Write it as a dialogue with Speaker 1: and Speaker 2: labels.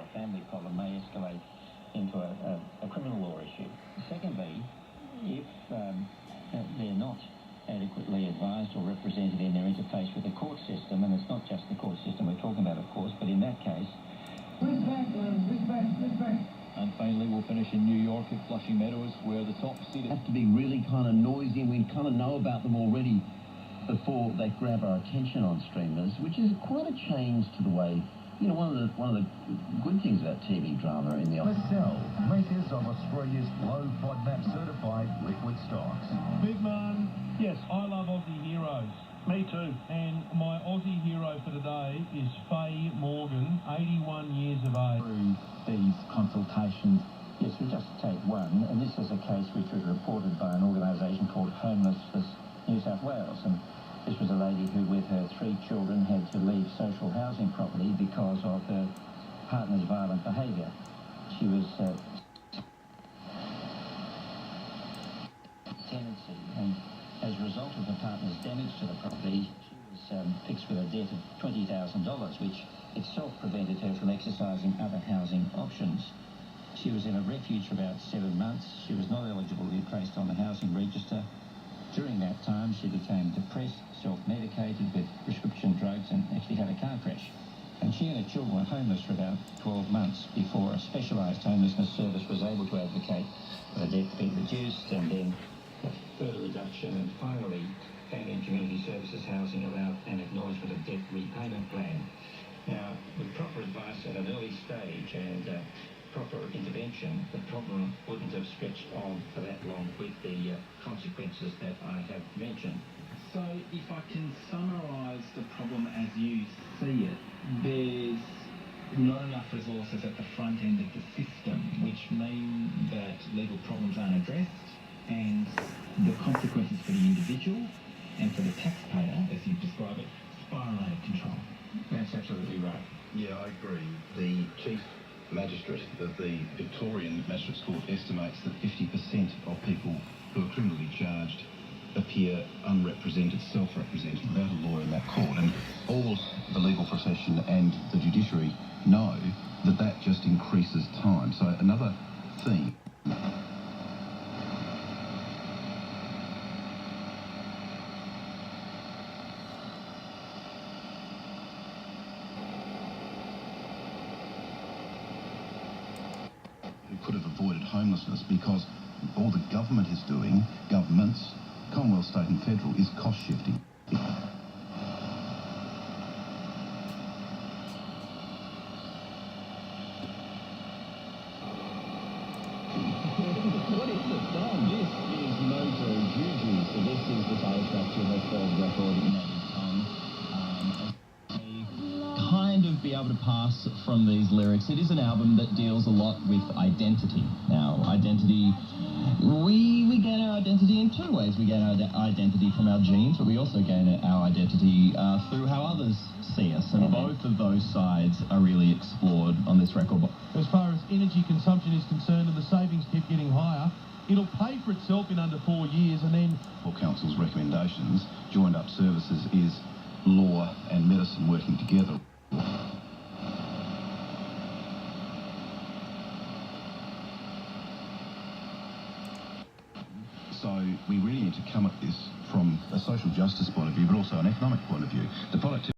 Speaker 1: or a family problem may escalate into a criminal law issue. Secondly, if they're not adequately advised or represented in their interface with the court system, and it's not just the court system we're talking about, of course, but in that case...
Speaker 2: Unfailingly, we'll finish in New York at Flushing Meadows, where the top seed
Speaker 3: have to be really kind of noisy, and we kind of know about them already before they grab our attention on streamers, which is quite a change to the way, you know, one of the good things about TV drama in the...
Speaker 4: Let's sell makers of Australia's low FODMAP certified liquid stocks.
Speaker 5: Big man, yes, I love Aussie heroes. Me too. And my Aussie hero for today is Faye Morgan, 81 years of age.
Speaker 1: Through these consultations, yes, we just take one, and this is a case which was reported by an organisation called Homelessness New South Wales, and this was a lady who, with her 3 children, had to leave social housing property because of her partner's violent behaviour. She was tenancy, and as a result of the partner's damage to the property, she was fixed with a debt of $20,000, which itself prevented her from exercising other housing options. She was in a refuge for about 7 months. She was not eligible to be placed on the housing register. During that time, she became depressed, self-medicated with prescription drugs, and actually had a car crash. And she and her children were homeless for about 12 months before a specialised homelessness service was able to advocate for the debt to be reduced, and then a further reduction, and finally Family and Community Services Housing allowed an acknowledgement of debt repayment plan. Now, with proper advice at an early stage and proper intervention, the problem wouldn't have stretched on for that long with the consequences that I have mentioned.
Speaker 6: So, if I can summarise the problem as you see it, there's not enough resources at the front end of the system, which mean that legal problems aren't addressed, and the consequences for the individual and for the taxpayer, as you describe it, spiral out of control.
Speaker 1: That's absolutely right.
Speaker 7: Yeah, I agree. The Chief Magistrate of the Victorian Magistrates Court estimates that 50% of people who are criminally charged appear unrepresented, self-represented, without a lawyer in that court. And all the legal profession and the judiciary know that that just increases time. So another theme. Could have avoided homelessness, because all the government is doing, governments, Commonwealth, state and federal, is cost shifting.
Speaker 3: What is the song? This is Moto Juju, so this is the title track to her third record, Native Tongue. Kind of be able to pass from these lyrics. It is an album that deals a lot with identity. Now, identity, we gain our identity in 2 ways. We gain our identity from our genes, but we also gain our identity through how others see us, and both of those sides are really explored on this record.
Speaker 5: As far as energy consumption is concerned and the savings keep getting higher, it'll pay for itself in under 4 years, and then...
Speaker 7: For Council's recommendations, joined up services is law and medicine working together. So we really need to come at this from a social justice point of view, but also an economic point of view. The product